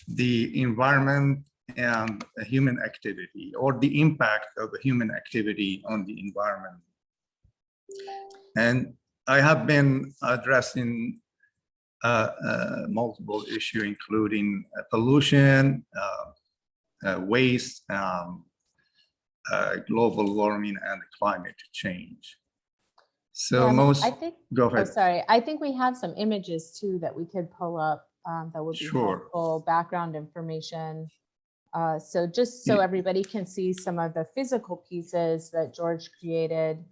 the environment and human activity, or the impact of human activity on the environment. And I have been addressing multiple issues, including pollution, waste, global warming, and climate change. So I think, go ahead. Oh, sorry. I think we have some images too that we could pull up that would be helpful background information. So just so everybody can see some of the physical pieces that George created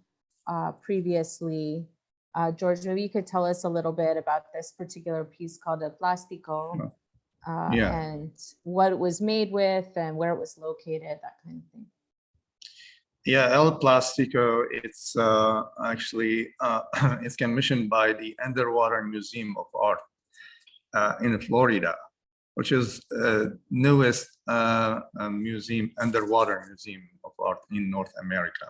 previously. George, maybe you could tell us a little bit about this particular piece called El Plástico, and what it was made with and where it was located, that kind of thing. Yeah, El Plástico, it's actually it's commissioned by the Underwater Museum of Art in Florida, which is newest underwater museum of art in North America.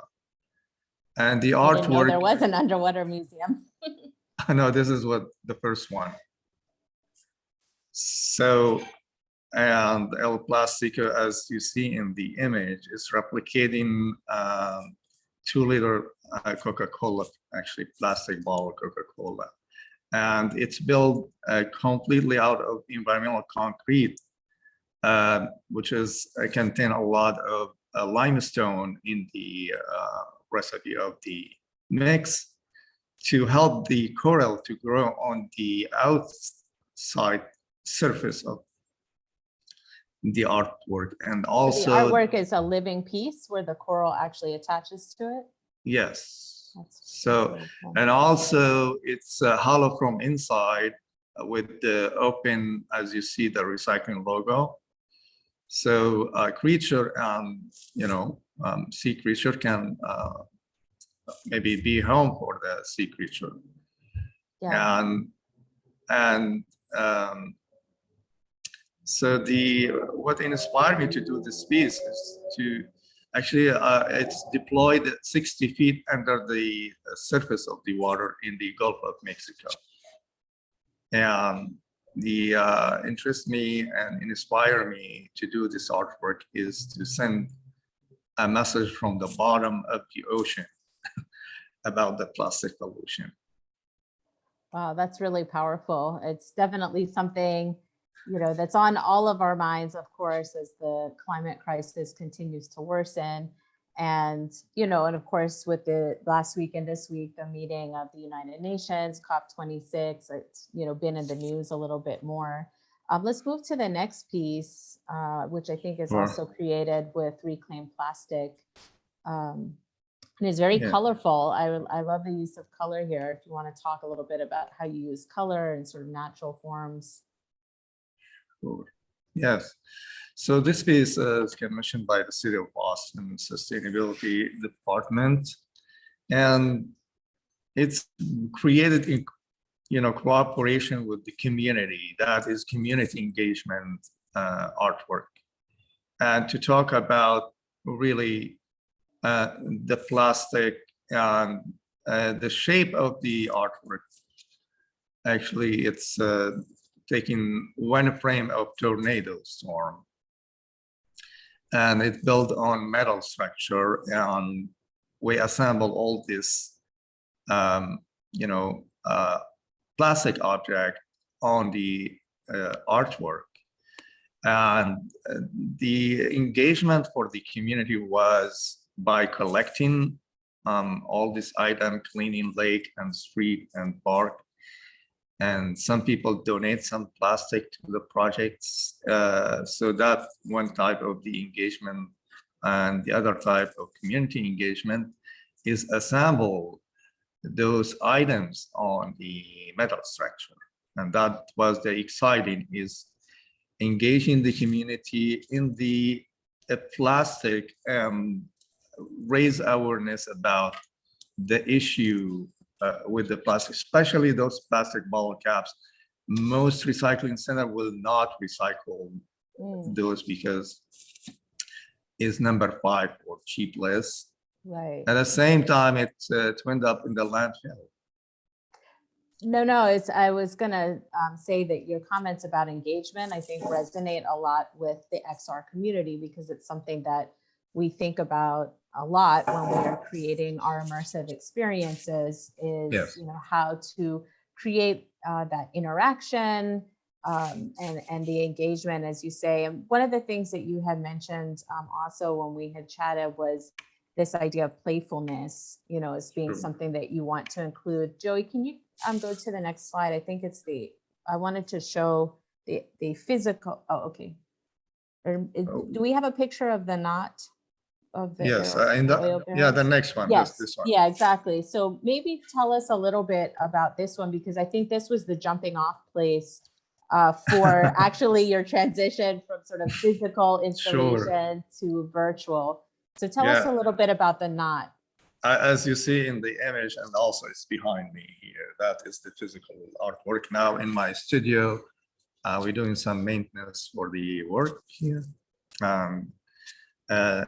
And the artwork. I didn't know there was an underwater museum. No, this is the first one. So, and El Plástico, as you see in the image, is replicating 2-liter Coca-Cola, actually plastic bottle Coca-Cola. And it's built completely out of environmental concrete, which is contain a lot of limestone in the recipe of the mix to help the coral to grow on the outside surface of the artwork. And also so the artwork is a living piece where the coral actually attaches to it? Yes. That's so really cool. And also it's hollow from inside with the open, as you see, the recycling logo. So a creature, sea creature can maybe be home for the sea creature. Yeah. So what inspired me to do this piece is to actually, it's deployed 60 feet under the surface of the water in the Gulf of Mexico. And the interest me and inspire me to do this artwork is to send a message from the bottom of the ocean about the plastic pollution. Wow, that's really powerful. It's definitely something, that's on all of our minds, of course, as the climate crisis continues to worsen. And, and of course, with the last week and this week, the meeting of the United Nations, COP26, it's, been in the news a little bit more. Let's move to the next piece, which I think is also created with reclaimed plastic. And it's very colorful. I love the use of color here. If you want to talk a little bit about how you use color and sort of natural forms. Sure. Yes. So this piece is commissioned by the City of Boston Sustainability Department, and it's created in cooperation with the community. That is community engagement artwork, and to talk about really the plastic and the shape of the artwork. Actually, it's taking one frame of tornado storm, and it's built on metal structure, and we assemble all this plastic object on the artwork. And the engagement for the community was by collecting all this item, cleaning lake and street and park. And some people donate some plastic to the projects. So that's one type of the engagement. And the other type of community engagement is assemble those items on the metal structure. And that was the exciting, is engaging the community in the plastic and raise awareness about the issue with the plastic, especially those plastic bottle caps. Most recycling center will not recycle those because it's number 5 for cheap list. Right. At the same time, it went up in the landfill. No, it's, I was gonna say that your comments about engagement, I think resonate a lot with the XR community because it's something that we think about a lot when we are creating our immersive experiences is, Yes. you know, how to create that interaction and the engagement, as you say. And one of the things that you had mentioned also when we had chatted was this idea of playfulness, you know, as being True. something that you want to include. Joey, can you go to the next slide? I think it's the, I wanted to show the physical, oh, okay. Oh, Do we have a picture of the knot of the yes. arrow, In the the oil yeah, the barrels? next one. Yes, This one. yeah, exactly. So maybe tell us a little bit about this one, because I think this was the jumping off place for actually your transition from sort of physical Sure. installation to virtual. So tell us a Yeah. little bit about the knot. As you see in the image, and also it's behind me here, that is the physical artwork. Now in my studio, we're doing some maintenance for the work here. Uh,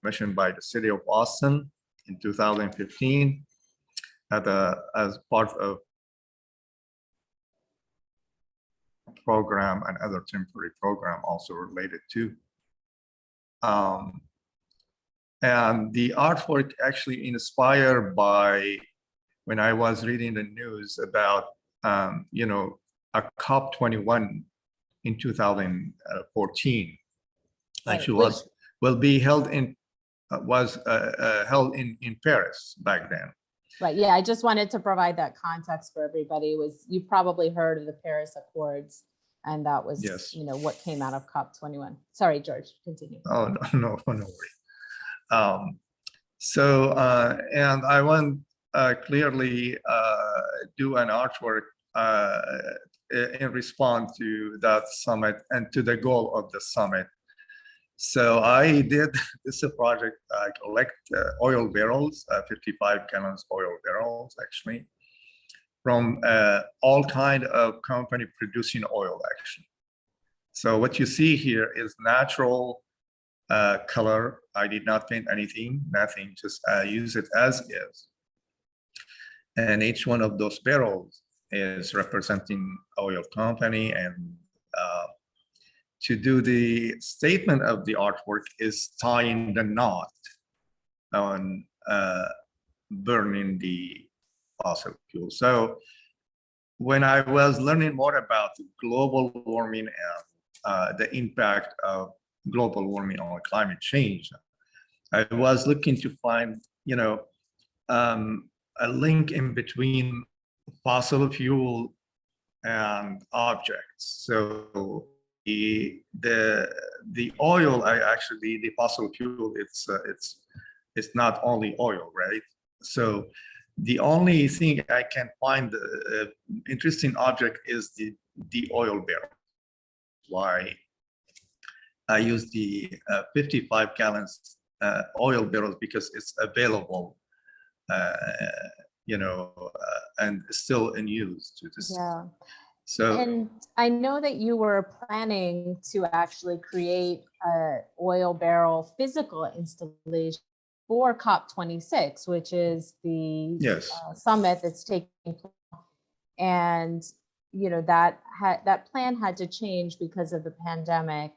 Commissioned by the city of Austin in 2015 as part of program and other temporary program also related to. And the artwork actually inspired by when I was reading the news about, you know, a COP21 in 2014, Right, actually which will be held in, was held in Paris back then. right, yeah, I just wanted to provide that context for everybody. Was, you probably heard of the Paris Accords, and that was, Yes. you know, what came out of COP21. Sorry, George, continue. Oh, no worry. And I want clearly do an artwork in response to that summit and to the goal of the summit. So I did this project. I collect oil barrels, 55 gallons oil barrels, actually, from all kind of company producing oil, actually. So what you see here is natural color. I did not paint anything, nothing, just use it as is. And each one of those barrels is representing oil company. And to do the statement of the artwork is tying the knot on burning the fossil fuel. So when I was learning more about global warming and the impact of global warming on climate change, I was looking to find, you know, a link in between fossil fuel and objects. So the oil, I actually, the fossil fuel, it's not only oil, right? So the only thing I can find interesting object is the oil barrel. Why I use the 55 gallons oil barrels, because it's available, you know, and still in use to this. Yeah. So, and I know that you were planning to actually create a oil barrel physical installation for COP26, which is the yes. Summit that's taking place. And, you know, that plan had to change because of the pandemic.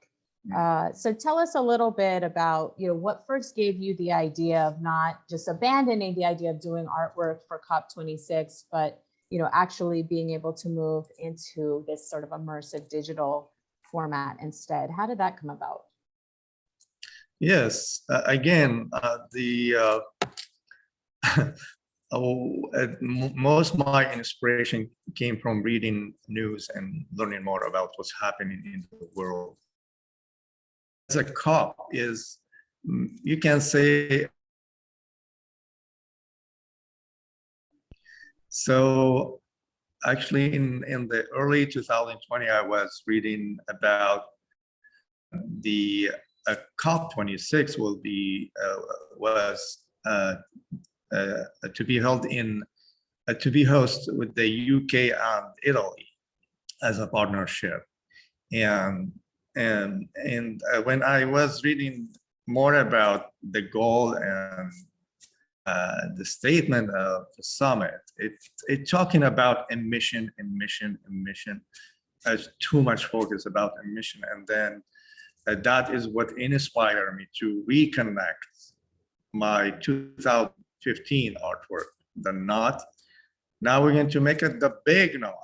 So tell us a little bit about, you know, what first gave you the idea of not just abandoning the idea of doing artwork for COP26, but, you know, actually being able to move into this sort of immersive digital format instead. How did that come about? Yes, again, most of my inspiration came from reading news and learning more about what's happening in the world. As a COP is, you can say, so actually in the early 2020, I was reading about the COP26 will be was to be held in to be hosted with the UK and Italy as a partnership. And when I was reading more about the goal and the statement of the summit, it's talking about emission, as too much focus about emission. And then that is what inspired me to reconnect my 2015 artwork, the knot. Now we're going to make it the big knot.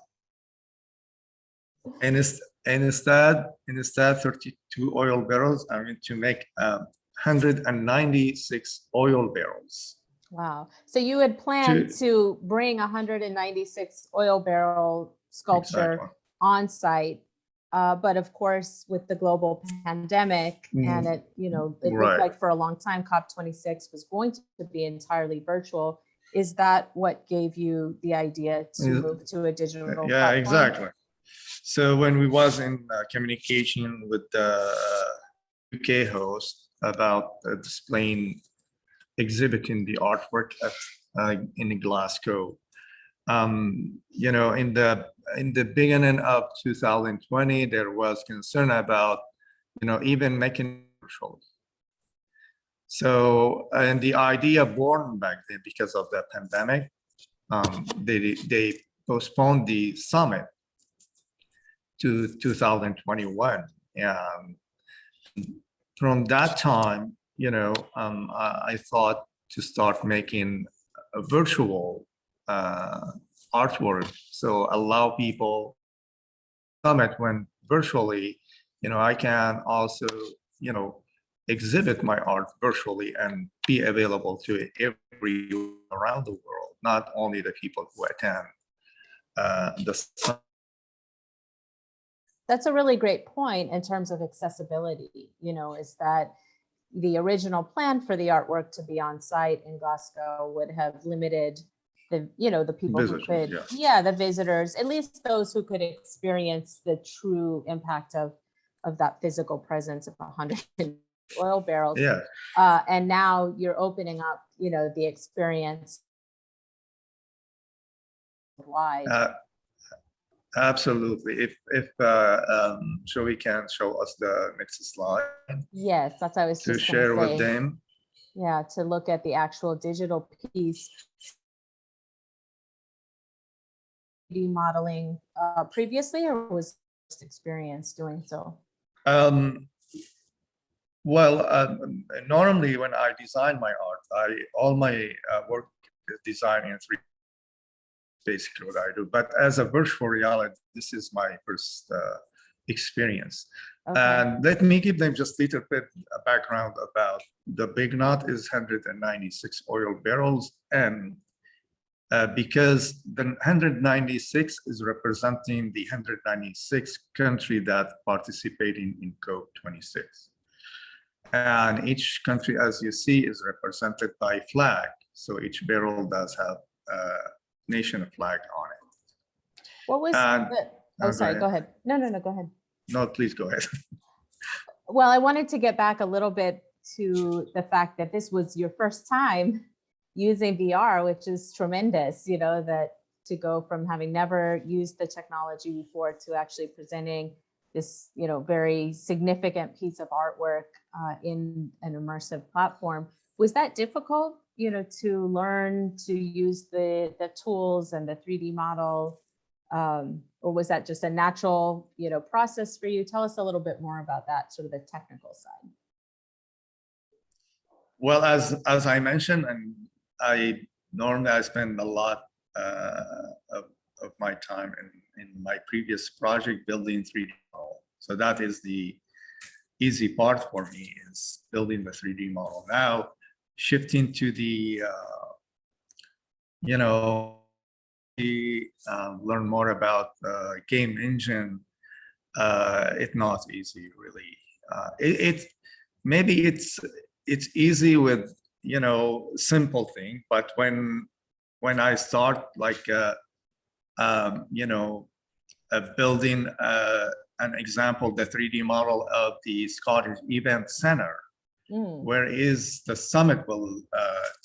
And instead 32 oil barrels, I'm going to make 196 oil barrels. Wow. So you had planned to bring 196 oil barrel sculpture Exactly. on site. But of course, with the global pandemic and it, it looked like for a long time, COP26 was going to be entirely virtual. Is that what gave you the idea to move to a digital Yeah, platform? exactly. So when we was in communication with the UK host about exhibiting the artwork in Glasgow, in the beginning of 2020, there was concern about, even making virtual. So, and the idea born back then because of the pandemic, they postponed the summit to 2021. And from that time, I thought to start making a virtual artwork. So allow people summit when virtually, I can also, exhibit my art virtually and be available to everyone around the world, not only the people who attend the summit. That's a really great point in terms of accessibility, is that the original plan for the artwork to be on site in Glasgow would have limited the people Visitors, who could, yeah. the visitors, at least those who could experience the true impact of that physical presence of 100 oil barrels. Yeah. And now you're opening up, the experience wide. Absolutely. If so, we can show us the next slide. Yes, that's what I was to just share gonna say. With them. Yeah, to look at the actual digital piece. Modeling previously, or was just experience doing so? Well, normally when I design my art, all my work is designed in 3D. Basically what I do, but as a virtual reality, this is my first experience. Okay. And let me give them just a little bit of background about the big knot is 196 oil barrels, and because the 196 is representing the 196 country that participating in COP26. And each country, as you see, is represented by flag. So each barrel does have a nation flag on it. What was sorry, go ahead. No, go ahead. No, please go ahead. Well, I wanted to get back a little bit to the fact that this was your first time using VR, which is tremendous, that to go from having never used the technology before to actually presenting this, very significant piece of artwork in an immersive platform. Was that difficult, to learn to use the tools and the 3D model? Or was that just a natural, process for you? Tell us a little bit more about that, sort of the technical side. Well, as I mentioned, and I normally spend a lot of my time in my previous project building 3D model. So that is the easy part for me, is building the 3D model. Now, shifting to the, learn more about game engine, it's not easy, really. Maybe it's easy with, simple thing, but when I start like, building an example, the 3D model of the Scottish Event Center, where is the summit will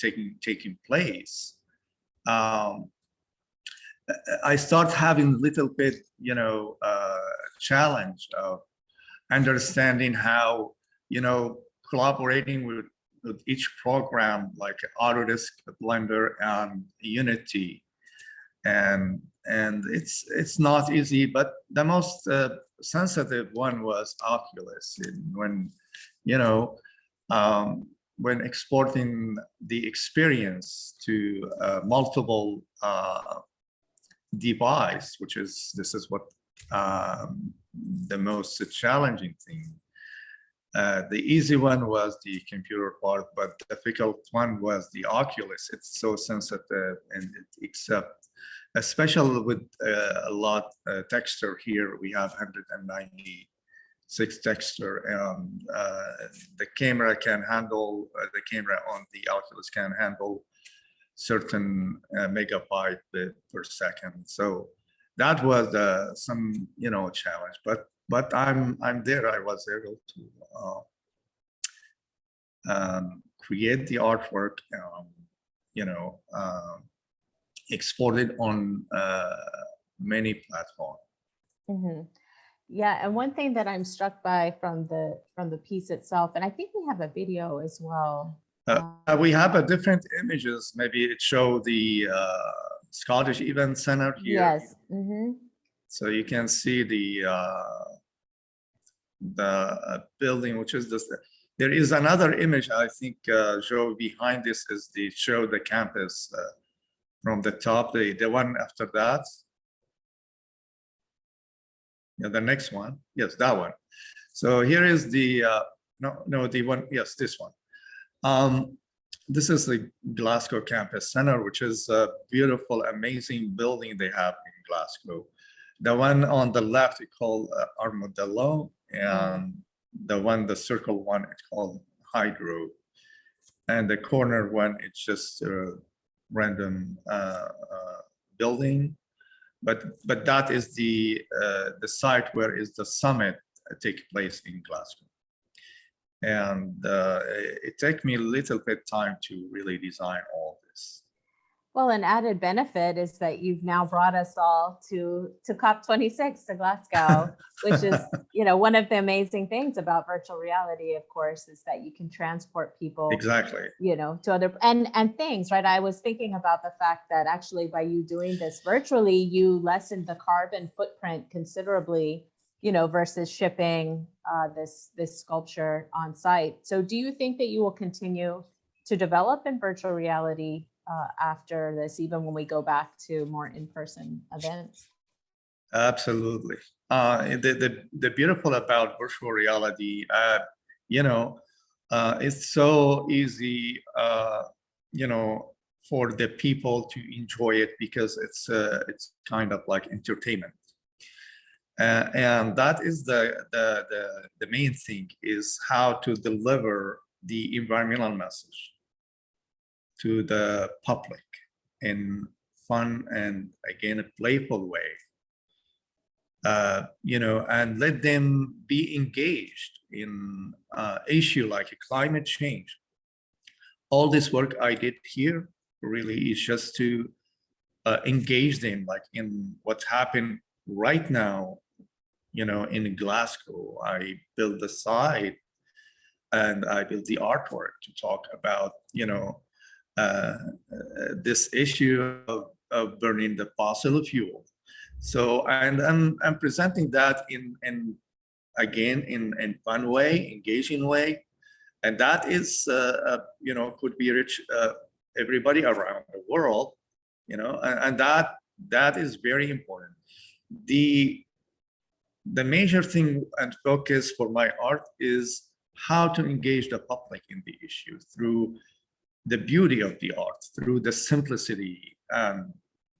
taking place. I start having a little bit, challenge of understanding how, collaborating with with each program like Autodesk, Blender, and Unity, and it's not easy. But the most sensitive one was Oculus. When you know when exporting the experience to multiple device, which is this is what the most challenging thing. The easy one was the computer part, but the difficult one was the Oculus. It's so sensitive and it accepts, especially with a lot texture here. We have 196 texture, and the camera can handle, the camera on the Oculus can handle certain megabyte per second. So that was some challenge, but I'm there. I was able to create the artwork, exported on many platforms. Mm-hmm. Yeah, and one thing that I'm struck by from the piece itself, and I think we have a video as well. We have a different images. Maybe it show the Scottish Event Center here. Yes. Mm-hmm. So you can see the building, which is this. There is another image, I think, Joe, behind this is the show the campus from the top. The one after that. Yeah, the next one. Yes, that one. So here is the no, the one. Yes, this one. This is the Glasgow Campus Center, which is a beautiful, amazing building they have in Glasgow. The one on the left is called Armadillo, and the circle one, it's called Hydro. And the corner one, it's just a random building. But that is the site where is the summit take place in Glasgow. And it took me a little bit time to really design all this. Well, an added benefit is that you've now brought us all to COP26 to Glasgow, which is, one of the amazing things about virtual reality, of course, is that you can transport people exactly, to other and things, right? I was thinking about the fact that actually by you doing this virtually, you lessened the carbon footprint considerably, versus shipping this sculpture on site. So do you think that you will continue to develop in virtual reality after this, even when we go back to more in-person events? Absolutely. The beautiful about virtual reality, it's so easy, for the people to enjoy it because it's kind of like entertainment. And that is the main thing, is how to deliver the environmental message to the public in fun and, again, a playful way, and let them be engaged in issue like climate change. All this work I did here really is just to engage them, like in what's happened right now. In Glasgow, I built the site and I built the artwork to talk about, this issue of burning the fossil fuel. So, and I'm presenting that in fun way, engaging way, and that is, could be reach everybody around the world, and that is very important. The major thing and focus for my art is how to engage the public in the issue through the beauty of the art, through the simplicity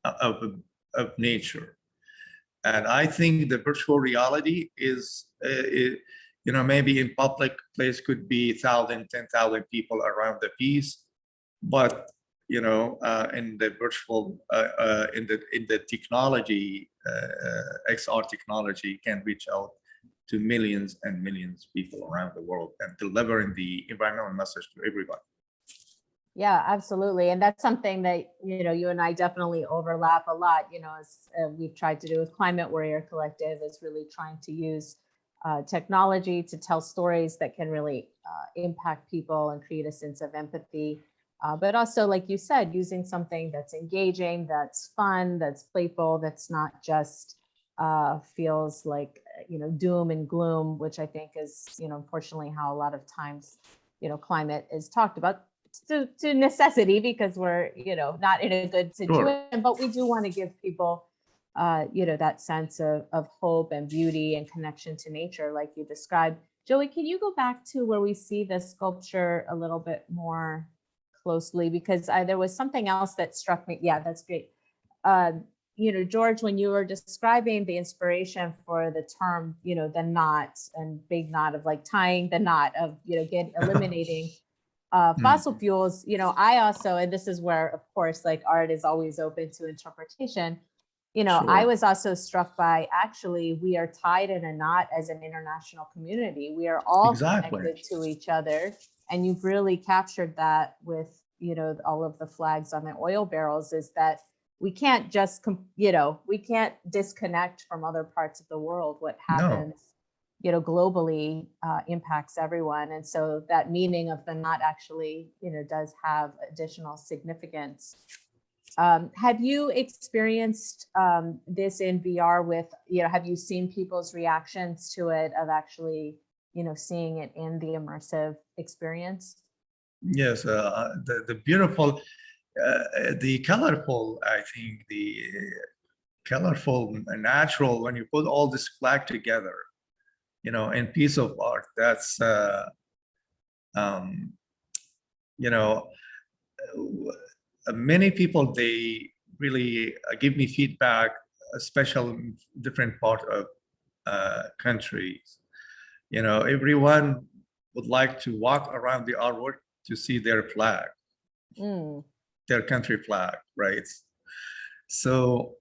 of nature. And I think the virtual reality is, maybe in public place could be 1,000, 10,000 people around the piece, but in the virtual, in the technology, XR technology can reach out to millions and millions of people around the world and delivering the environmental message to everybody. Yeah, absolutely. And that's something that, you and I definitely overlap a lot, as we've tried to do with Climate Warrior Collective, is really trying to use technology to tell stories that can really impact people and create a sense of empathy. But also, like you said, using something that's engaging, that's fun, that's playful, that's not just feels like, doom and gloom, which I think is, unfortunately how a lot of times, climate is talked about to necessity because we're, not in a good situation, but we do want to give people, that sense of hope and beauty and connection to nature, like you described. Joey, can you go back to where we see the sculpture a little bit more closely? Because there was something else that struck me. Yeah, that's great. George, when you were describing the inspiration for the term, the knot and big knot of like tying the knot of, eliminating fossil fuels, I also, and this is where, of course, like art is always open to interpretation. I was also struck by actually, we are tied in a knot as an international community. We are all connected to each other. And you've really captured that with, all of the flags on the oil barrels, is that we can't just, we can't disconnect from other parts of the world. What happens, globally impacts everyone. And so that meaning of the knot actually, does have additional significance. Have you experienced this in VR with, have you seen people's reactions to it of actually, seeing it in the immersive experience? Yes, the beautiful, the colorful, I think the colorful, natural, when you put all this flag together, in piece of art, that's, many people, they really give me feedback, especially in different part of countries. Everyone would like to walk around the artwork to see their flag, their country flag, right? So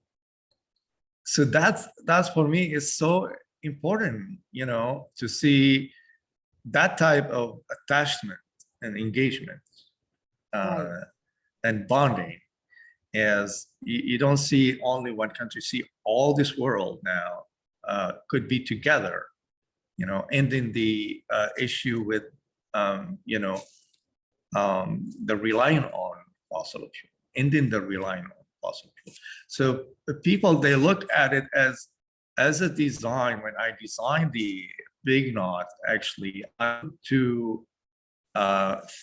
that's for me is so important, to see that type of attachment and engagement. Right. And bonding, as you don't see only one country, see all this world now could be together, ending the issue with, the relying on fossil fuel, ending the relying on fossil fuel. So the people, they look at it as a design. When I designed the big knot, actually, I put two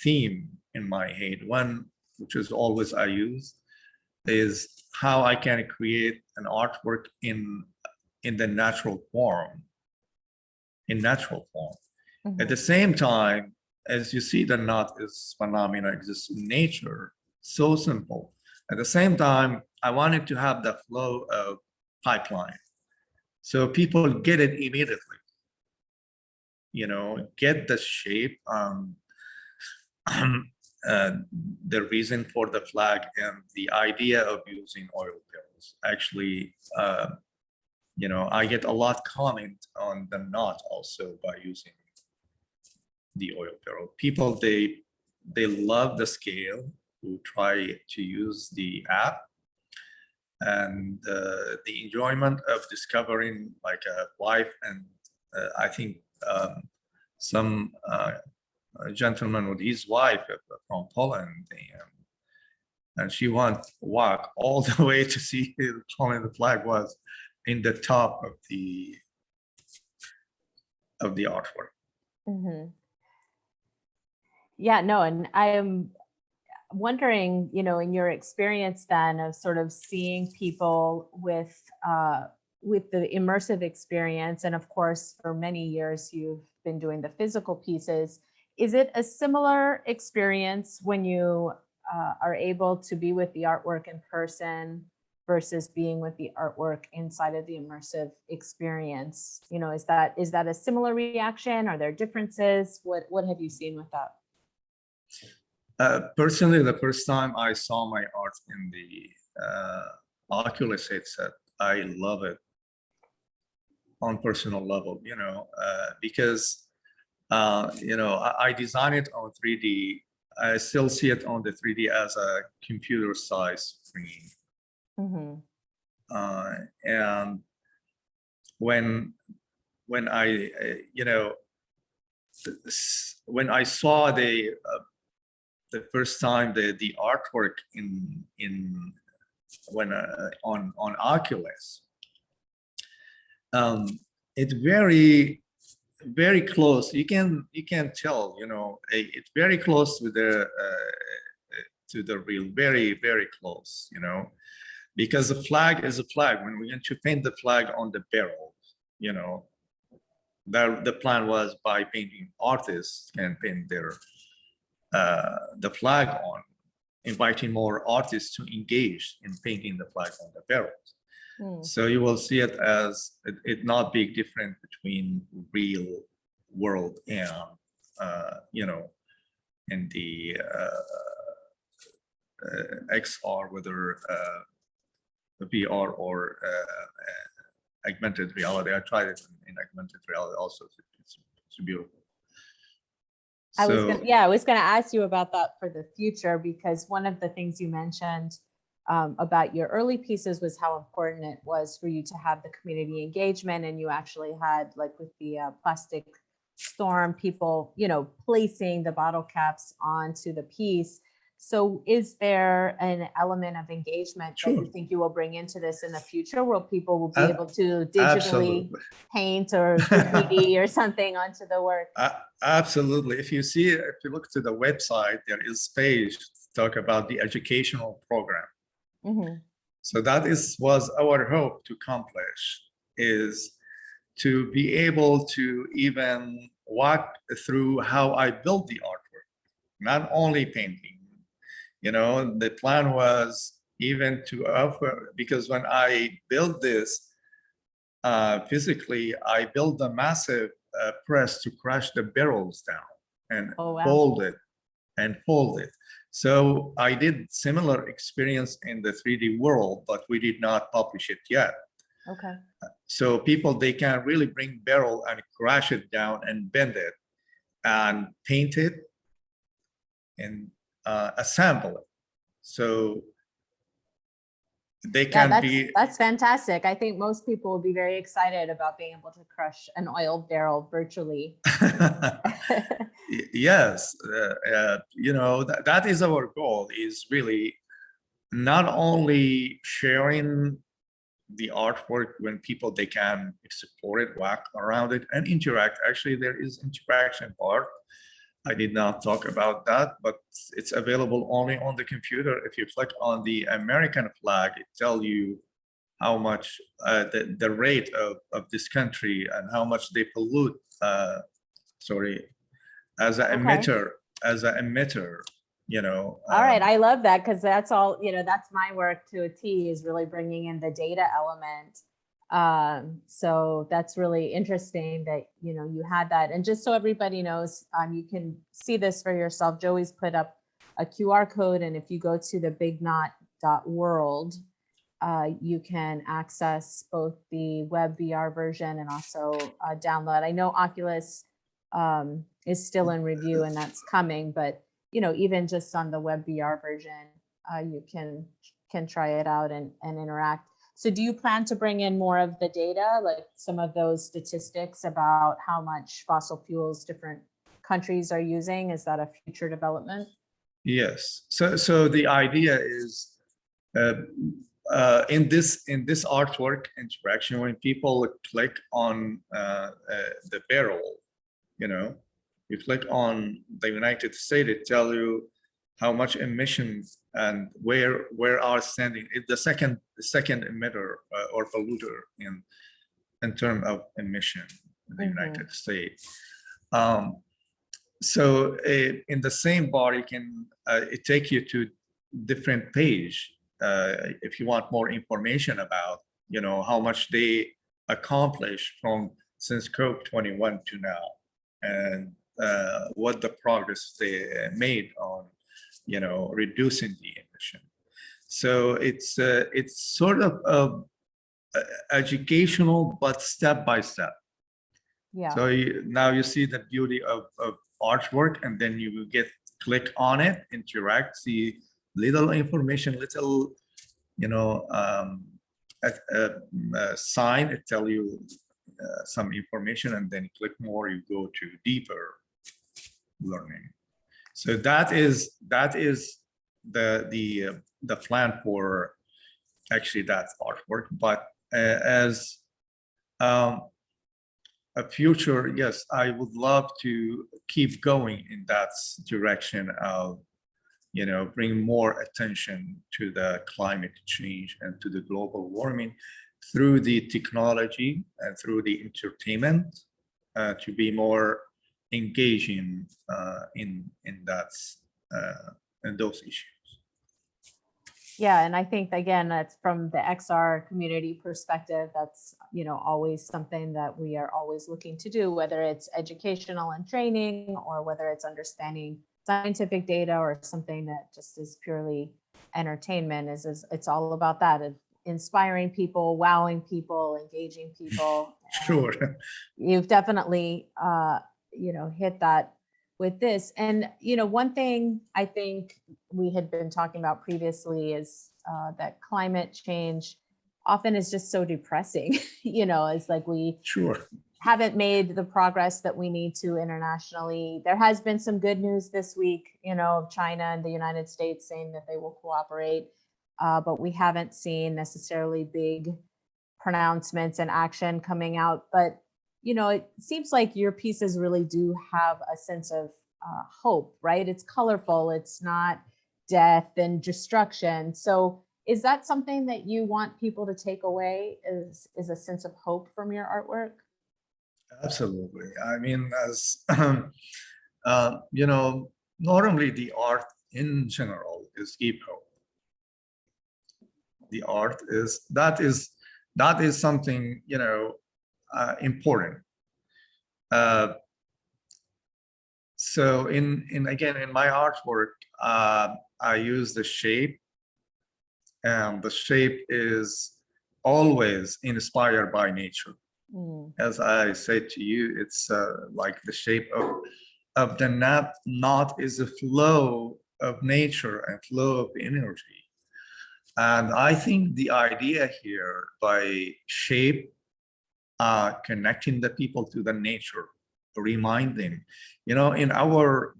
theme in my head. One, which is always I use, is how I can create an artwork in the natural form, At the same time, as you see, the knot is phenomena exists in nature, so simple. At the same time, I wanted to have the flow of pipeline, so people get it immediately, get the shape, the reason for the flag, and the idea of using oil barrels. Actually, I get a lot comment on the knot also by using the oil barrel. People, they love the scale, who try to use the app, and the enjoyment of discovering like a wife, and I think some a gentleman with his wife from Poland, and she went walk all the way to see how many the flag was in the top of the artwork. Yeah, no, and I am wondering, in your experience then of sort of seeing people with the immersive experience, and of course, for many years you've been doing the physical pieces. Is it a similar experience when you are able to be with the artwork in person versus being with the artwork inside of the immersive experience? Is that a similar reaction? Are there differences? What have you seen with that? Personally, the first time I saw my art in the Oculus headset, I love it on personal level, because I design it on 3D. I still see it on the 3D as a computer size screen. And when when I, when I saw the first time the artwork in when on Oculus, it's very close. You can tell, it's very close to the real, very close, because the flag is a flag. When we're going to paint the flag on the barrel, the plan was by painting artists can paint their the flag on, inviting more artists to engage in painting the flag on the barrels. So you will see it as it not big different between real world and in the XR, whether VR or augmented reality. I tried it in augmented reality also. It's beautiful. I was gonna ask you about that for the future, because one of the things you mentioned about your early pieces was how important it was for you to have the community engagement, and you actually had, like with the plastic storm, people, placing the bottle caps onto the piece. So is there an element of engagement that you think you will bring into this in the future, where people will be able to digitally paint or graffiti or something onto the work? Absolutely. If you look to the website, there is page to talk about the educational program. So that was our hope to accomplish, is to be able to even walk through how I built the artwork, not only painting. The plan was even to offer, because when I built this physically, I built a massive press to crush the barrels down and fold it. So I did similar experience in the 3D world, but we did not publish it yet. Okay. So people, they can really bring barrel and crash it down and bend it and paint it and assemble it. So they can that's fantastic. I think most people will be very excited about being able to crush an oil barrel virtually. Yes, that is our goal, is really not only sharing the artwork when people, they can explore it, walk around it and interact. Actually, there is interaction part. I did not talk about that, but it's available only on the computer. If you click on the American flag, it tells you how much the rate of this country and how much they pollute, as an emitter, All right, I love that, because that's all, that's my work to a T, is really bringing in the data element. So that's really interesting that, you had that. And just so everybody knows, you can see this for yourself. Joey's put up a QR code, and if you go to the bignot.world, you can access both the web VR version and also download. I know Oculus is still in review and that's coming, but even just on the web VR version, you can try it out and interact. So do you plan to bring in more of the data, like some of those statistics about how much fossil fuels different countries are using? Is that a future development? Yes. So the idea is in this artwork interaction, when people click on the barrel, you click on the United States, it tells you how much emissions and where are standing. It's the second emitter or polluter in terms of emission in the United States. So in the same bar, you can it take you to different page if you want more information about how much they accomplished since COP21 to now, and what the progress they made on reducing the emission. So it's sort of educational, but step by step. Yeah. So now you see the beauty of artwork, and then you will click on it, interact, see little information, little sign. It tell you some information, and then click more, you go to deeper learning. So that is the plan for actually that artwork. But as a future, yes, I would love to keep going in that direction of, bring more attention to the climate change and to the global warming through the technology and through the entertainment, to be more engaging in that in those issues. Yeah, and I think again, that's from the XR community perspective, that's, always something that we are always looking to do, whether it's educational and training, or whether it's understanding scientific data, or something that just is purely entertainment. It's all about that, of inspiring people, wowing people, engaging people. Sure. You've definitely hit that with this. And one thing I think we had been talking about previously is that climate change often is just so depressing. It's like we Sure. haven't made the progress that we need to internationally. There has been some good news this week, of China and the United States saying that they will cooperate, but we haven't seen necessarily big pronouncements and action coming out. But it seems like your pieces really do have a sense of hope, right? It's colorful. It's not death and destruction. So is that something that you want people to take away, is a sense of hope from your artwork? Absolutely. I mean, as normally the art in general is give hope. The art that is something important. So in my artwork, I use the shape, and the shape is always inspired by nature. As I said to you, it's like the shape of the knot is a flow of nature and flow of energy. And I think the idea here, by shape, connecting the people to the nature, reminding, in our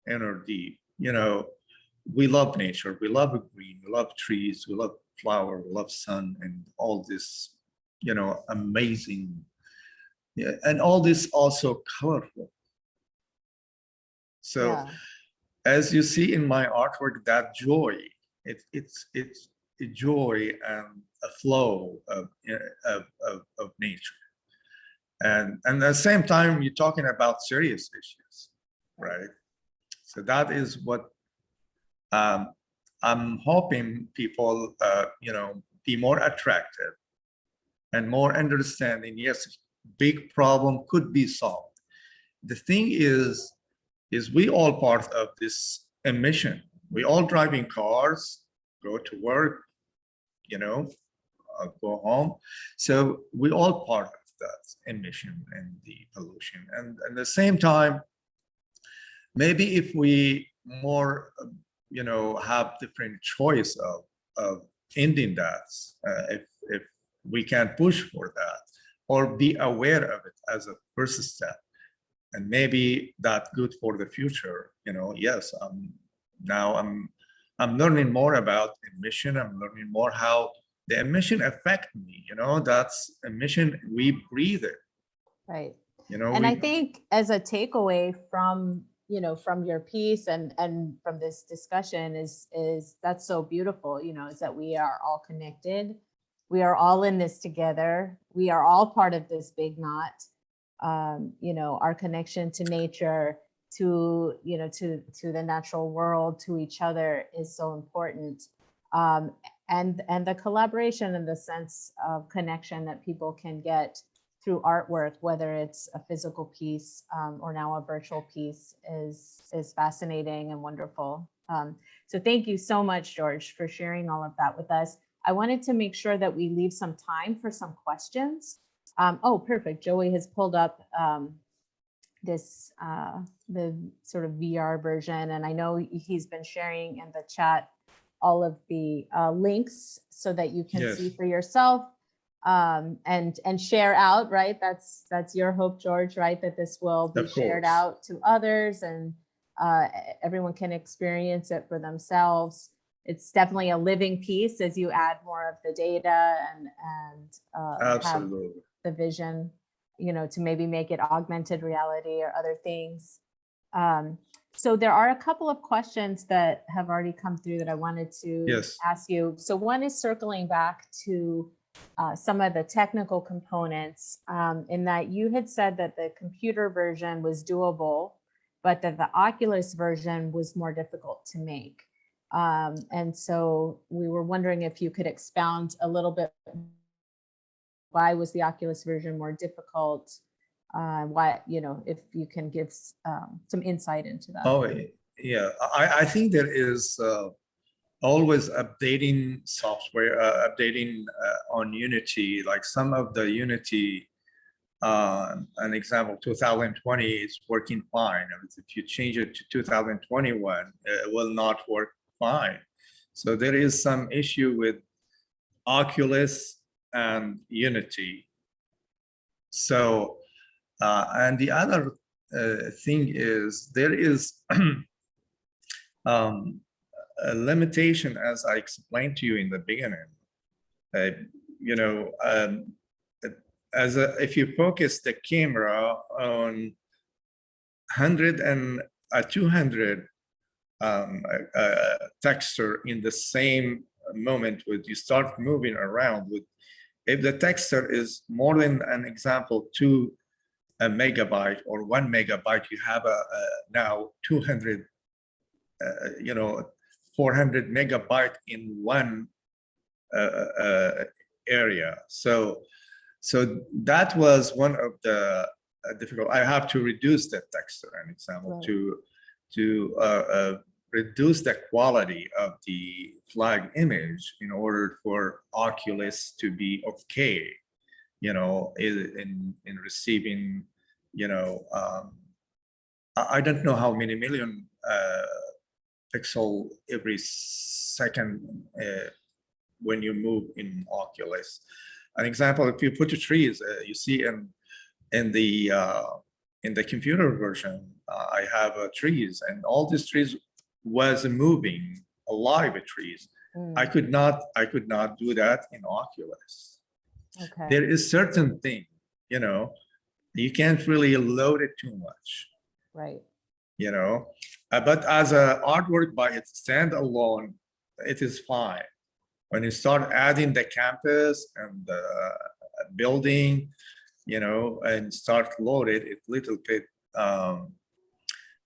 inner deep, we love nature, we love green, we love trees, we love flower, we love sun, and all this, amazing, and all this also colorful. So Yeah. as you see in my artwork, that joy, it's a joy and a flow of nature. And at the same time, you're talking about serious issues, right? So that is what I'm hoping people, be more attractive and more understanding. Yes, big problem could be solved. The thing is we all part of this emission. We all driving cars, go to work, go home. So we all part of that emission and the pollution. And at the same time, maybe if we more, have different choice of ending that, if we can push for that, or be aware of it as a first step, and maybe that's good for the future. Yes, now I'm learning more about emission. I'm learning more how the emission affect me. That's emission, we breathe it. Right. And I think as a takeaway from from your piece and from this discussion is that's so beautiful, is that we are all connected. We are all in this together. We are all part of this big knot. Our connection to nature, to the natural world, to each other is so important. And the collaboration and the sense of connection that people can get through artwork, whether it's a physical piece or now a virtual piece, is fascinating and wonderful. So thank you so much, George, for sharing all of that with us. I wanted to make sure that we leave some time for some questions. Oh, perfect. Joey has pulled up this the sort of VR version, and I know he's been sharing in the chat all of the links so that you can see for yourself. and share out, right? That's your hope, George, right? That this will be Of shared course. out to others, and everyone can experience it for themselves. It's definitely a living piece as you add more of the data and have Absolutely. the vision, you know, to maybe make it augmented reality or other things. So there are a couple of questions that have already come through that I wanted to Yes. ask you. So one is circling back to some of the technical components, in that you had said that the computer version was doable, but that the Oculus version was more difficult to make. And so we were wondering if you could expound a little bit. Why was the Oculus version more difficult? Why, you know, if you can give some insight into that. Oh, yeah. I think there is always updating software, updating on Unity. Like some of the Unity, an example, 2020 is working fine. If you change it to 2021, it will not work fine. So there is some issue with Oculus and Unity. So, and the other thing is there is a limitation, as I explained to you in the beginning. You know, if you focus the camera on 100 and 200 texture in the same moment, with you start moving around with, if the texture is more than an example 2 megabyte or 1 megabyte, you have now 200, you know, 400 megabyte in one area. So that was one of the difficult. I have to reduce the texture, an example, right, to reduce the quality of the flag image in order for Oculus to be okay, you know, in receiving, you know, I don't know how many million pixel every second when you move in Oculus. An example, if you put the trees, you see in the computer version, I have trees, and all these trees was moving, alive trees. I could not do that in Oculus. Okay. There is certain thing, you know, you can't really load it too much. Right. You know, but as an artwork by its standalone, it is fine. When you start adding the campus and the building, you know, and start loaded it little bit.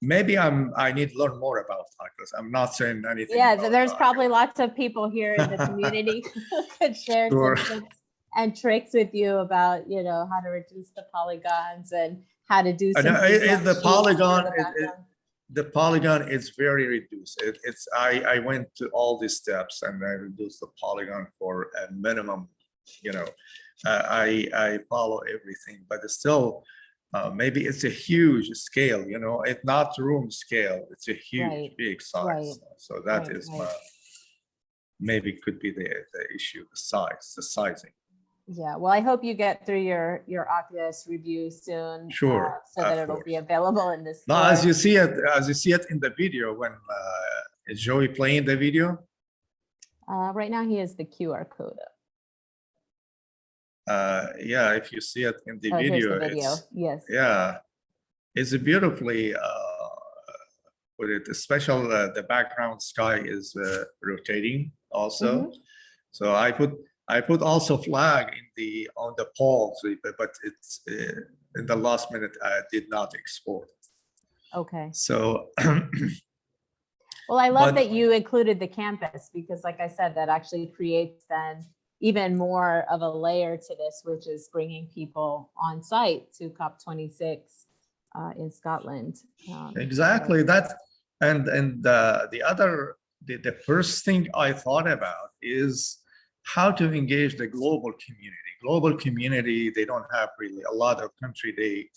Maybe I need to learn more about Oculus. I'm not saying anything. Yeah, there's probably lots of people here in the community who could share Sure. some tips and tricks with you about, you know, how to reduce the polygons and how to do some the polygon is very reduced. I went to all these steps and I reduced the polygon for a minimum, you know. I follow everything, but it's still maybe it's a huge scale, you know. It's not room scale, it's a huge, right, big size. Right. So that is maybe could be the issue, the size, the sizing. Yeah, well, I hope you get through your Oculus review soon. Sure, so that it'll be available in this. Now, as you see it in the video, when is Joey playing the video? Right now, he has the QR code up. Yeah, if you see it in the video, it's, yes. Yeah, it's a beautifully with it. The special the background sky is rotating also. So I put also flag on the pole, but it's in the last minute I did not export. Okay. So well, I love that you included the campus, because like I said, that actually creates then even more of a layer to this, which is bringing people on site to COP26 in Scotland. Exactly that. And the first thing I thought about is how to engage the global community. Global community, they don't have really a lot of country. They,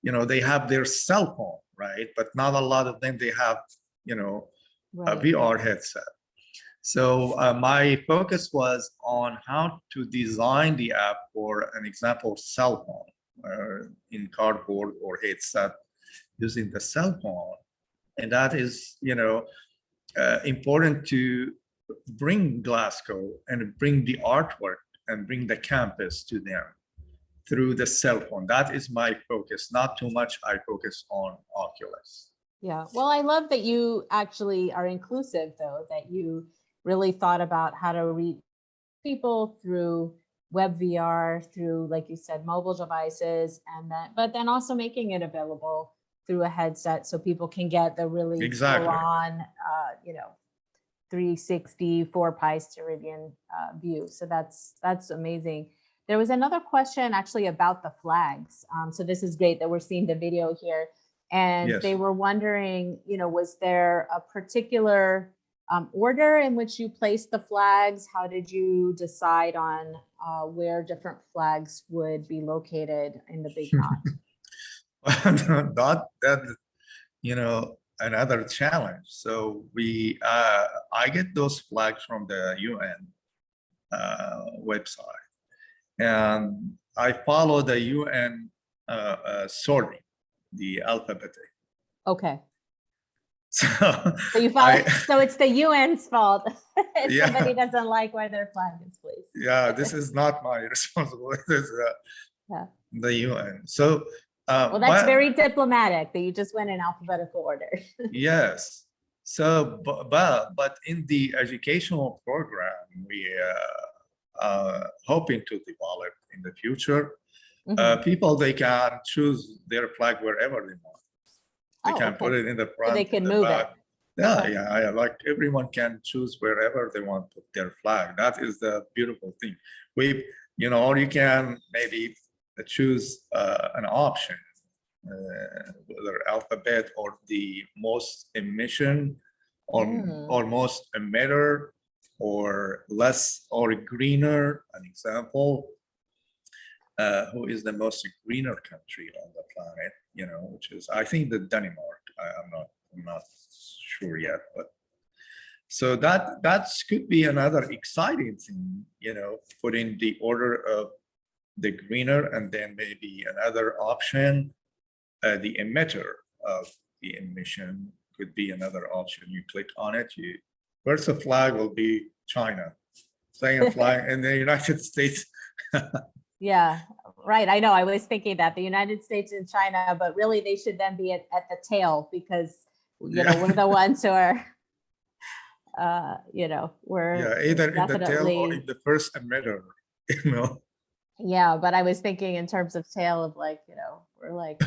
you know, they have their cell phone, right? But not a lot of them, they have, you know, a VR headset. So my focus was on how to design the app for an example cell phone in cardboard or headset using the cell phone. And that is, important to bring Glasgow and bring the artwork and bring the campus to them through the cell phone. That is my focus. Not too much I focus on Oculus. Yeah. Well, I love that you actually are inclusive, though, that you really thought about how to reach people through web VR, through, like you said, mobile devices, and that, but then also making it available through a headset so people can get the really Exactly. full on, 360 4 Styrian view. So that's amazing. There was another question actually about the flags. So this is great that we're seeing the video here. And Yes. they were wondering, was there a particular order in which you placed the flags? How did you decide on where different flags would be located in the big knot? That, another challenge. So I get those flags from the UN website, and I follow the UN sorting, the alphabetic. Okay. So you follow, so it's the UN's fault if Yeah. somebody doesn't like where their flag is placed. Yeah, this is not my responsibility. It's Yeah. the UN. So Well, that's very diplomatic that you just went in alphabetical order. Yes. So, but in the educational program, we hoping to develop in the future, people, they can choose their flag wherever they want. They can put it in the front. So they can move it. Yeah, Okay. yeah, like everyone can choose wherever they want to put their flag. That is the beautiful thing. Or you can maybe choose an option, whether alphabet or the most emission or most emitter or less or greener. An example, who is the most greener country on the planet, which is, I think, the Denmark. I'm not sure yet, but so that could be another exciting thing, putting the order of the greener, and then maybe another option, the emitter of the emission could be another option. You click on it, first the flag will be China, second flag in the United States. Yeah, right. I know. I was thinking that the United States and China, but really they should then be at the tail because, we're the ones who are, we're either in the tail or definitely, in the first emitter, Yeah, but I was thinking in terms of tail of like, we're like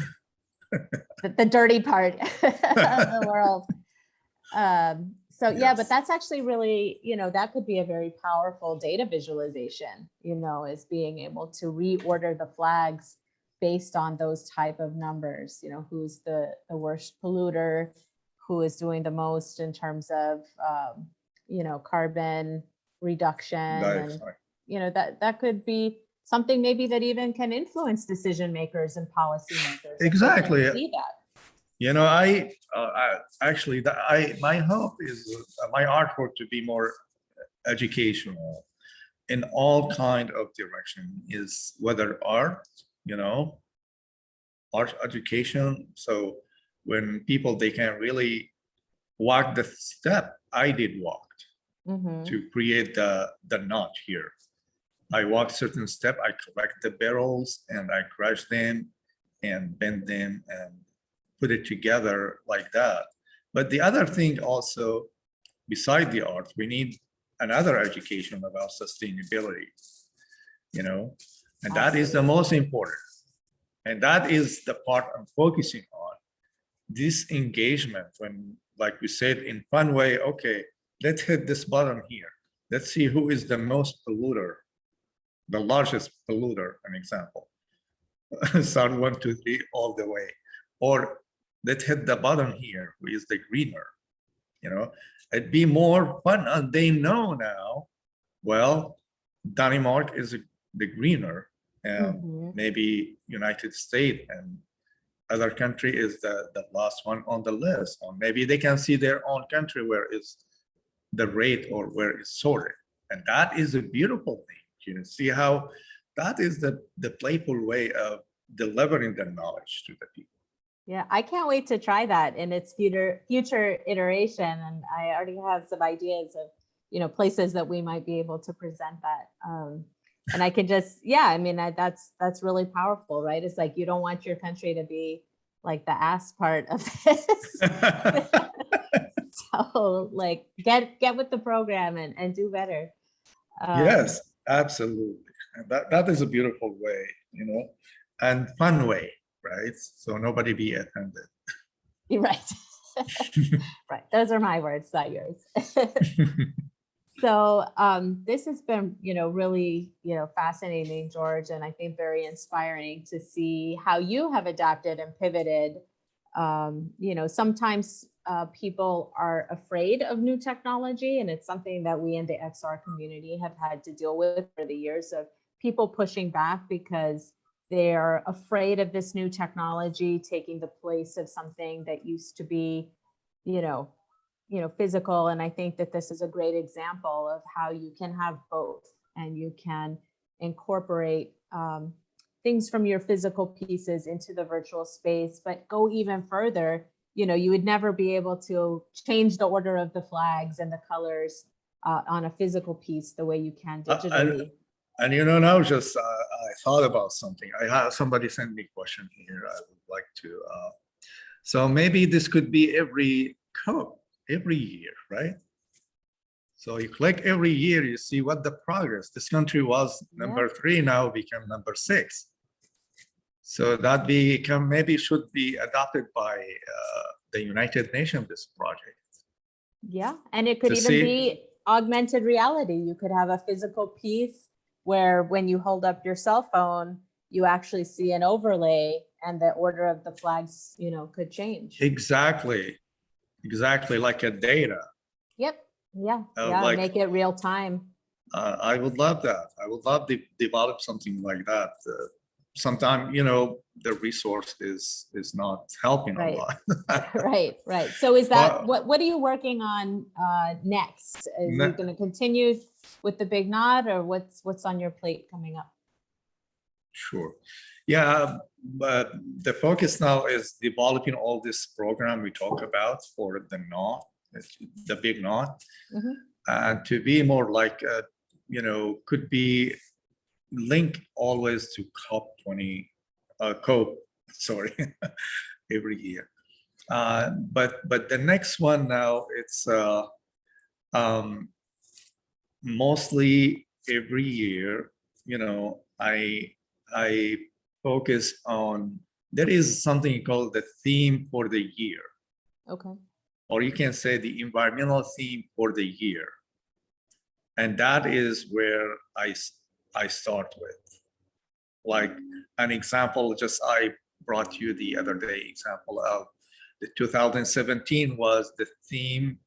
the dirty part of the world. So yeah, but that's actually really, that could be a very powerful data visualization, is being able to reorder the flags based on those type of numbers, who's the worst polluter, who is doing the most in terms of, carbon reduction. And, that could be something maybe that even can influence decision makers and policymakers. Exactly. See that. My hope is my artwork to be more educational in all kind of direction, is whether art, art education. So when people, they can really walk the step I did walk to create the knot here. I walk certain step, I correct the barrels and I crush them and bend them and put it together like that. But the other thing also, beside the art, we need another education about sustainability, and that is the most important. And that is the part I'm focusing on. This engagement, when, like we said, in fun way, okay, let's hit this button here. Let's see who is the most polluter, the largest polluter, an example. Start 1, 2, 3 all the way. Or let's hit the button here, who is the greener. It'd be more fun. And they know now, well, Denmark is the greener, and maybe United States and other country is the last one on the list. Or maybe they can see their own country where it's the rate or where it's sorted. And that is a beautiful thing. See how that is the playful way of delivering the knowledge to the people. Yeah, I can't wait to try that in its future iteration. And I already have some ideas of, places that we might be able to present that. And I can just, yeah, I mean, that's really powerful, right? It's like, you don't want your country to be like the ass part of this. So like, get with the program and do better. Yes, absolutely. And that is a beautiful way, and fun way, right? So nobody be offended. You're right. Right. Those are my words, not yours. So this has been, really, fascinating, George, and I think very inspiring to see how you have adapted and pivoted. Sometimes people are afraid of new technology, and it's something that we in the XR community have had to deal with for the years of people pushing back because they're afraid of this new technology taking the place of something that used to be, physical. And I think that this is a great example of how you can have both, and you can incorporate things from your physical pieces into the virtual space, but go even further. You would never be able to change the order of the flags and the colors on a physical piece the way you can digitally. And now just I thought about something. I had somebody send me a question here. I would like to. So maybe this could be every year, right? So you click every year, you see what the progress. This country was number 3, now become number 6. So that maybe should be adopted by the United Nations, this project. Yeah, and it could even be augmented reality. You could have a physical piece where when you hold up your cell phone, you actually see an overlay and the order of the flags, could change. Exactly like a data. Yep. Yeah. Make it real time. I would love that. I would love to develop something like that. Sometimes, the resource is not helping a lot. Right. So is that what are you working on next? Is you going to continue with the Big Knot, or what's on your plate coming up? Sure. Yeah, but the focus now is developing all this program we talk about for the knot, the Big Knot, and to be more like, could be linked always to COP, sorry, every year. But the next one now, it's mostly every year, I focus on, there is something called the theme for the year. Okay. Or you can say the environmental theme for the year. And that is where I start with. Like an example, just I brought you the other day example of the 2017 was the theme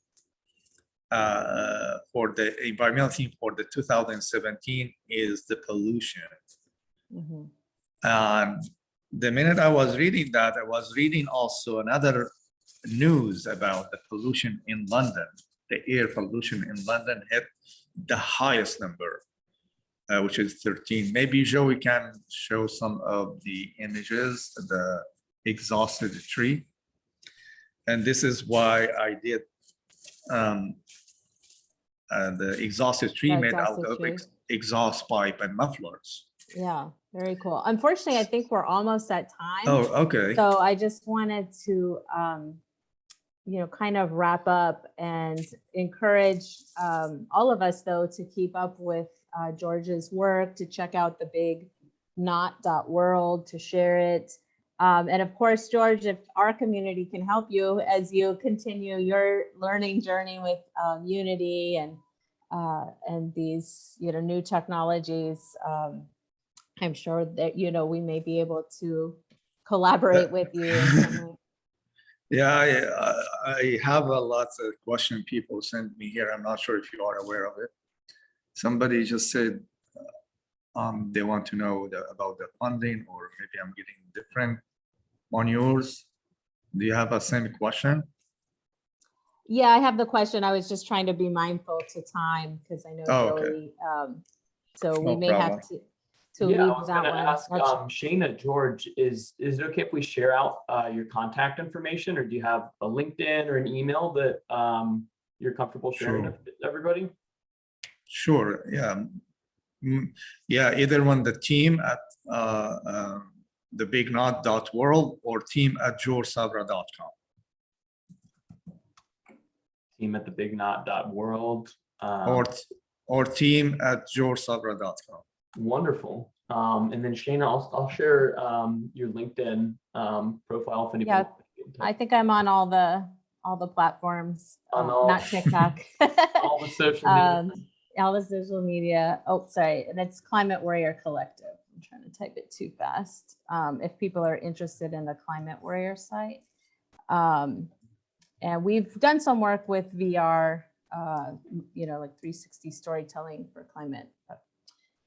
for the environmental theme for the 2017 is the pollution. And the minute I was reading that, I was reading also another news about the pollution in London. The air pollution in London hit the highest number, which is 13. Maybe Joey can show some of the images, the exhausted tree. And this is why I did the exhausted tree made out of exhaust pipe and mufflers. Yeah, very cool. Unfortunately, I think we're almost at time. Oh, okay. So I just wanted to, kind of wrap up and encourage all of us, though, to keep up with George's work, to check out the bignot.world, to share it. And of course, George, if our community can help you as you continue your learning journey with Unity and these, new technologies, I'm sure that, we may be able to collaborate with you in some way. Yeah, I have a lot of questions people send me here. I'm not sure if you are aware of it. Somebody just said they want to know about the funding, or maybe I'm getting different on yours. Do you have a same question? Yeah, I have the question. I was just trying to be mindful to time because I know Oh, okay. Joey. So we No may have problem. to Yeah, I leave was that gonna one. ask, Let's- Shayna, George, is it okay if we share out your contact information, or do you have a LinkedIn or an email that you're comfortable sharing Sure. with everybody? Sure, yeah. Yeah, either one, the team at thebignot.world or team@joursabra.com. Team at thebignot.world. Or team@joursabra.com. Wonderful. And then Shayna, I'll share your LinkedIn profile if anybody. Yeah, wants to get in touch. I think I'm on all the platforms, On all- not TikTok. All the social media. All the social media. Oh, sorry. And it's Climate Warrior Collective. I'm trying to type it too fast. If people are interested in the Climate Warrior site. And we've done some work with VR, like 360 storytelling for climate.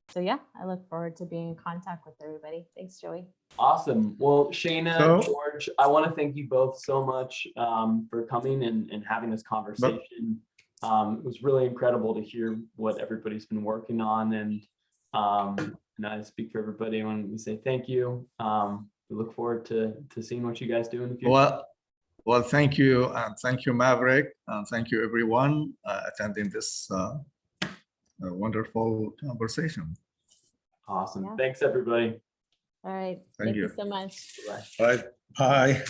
So yeah, I look forward to being in contact with everybody. Thanks, Joey. Awesome. Well, Shayna, So- George, I want to thank you both so much for coming and having this conversation. It was really incredible to hear what everybody's been working on, and I speak for everybody when we say thank you. We look forward to seeing what you guys do in the future. Well, thank you, and thank you, Maverick, and thank you, everyone, attending this wonderful conversation. Awesome. Yeah. Thanks, everybody. All right. Thank Thank you you. so much. Bye. Bye.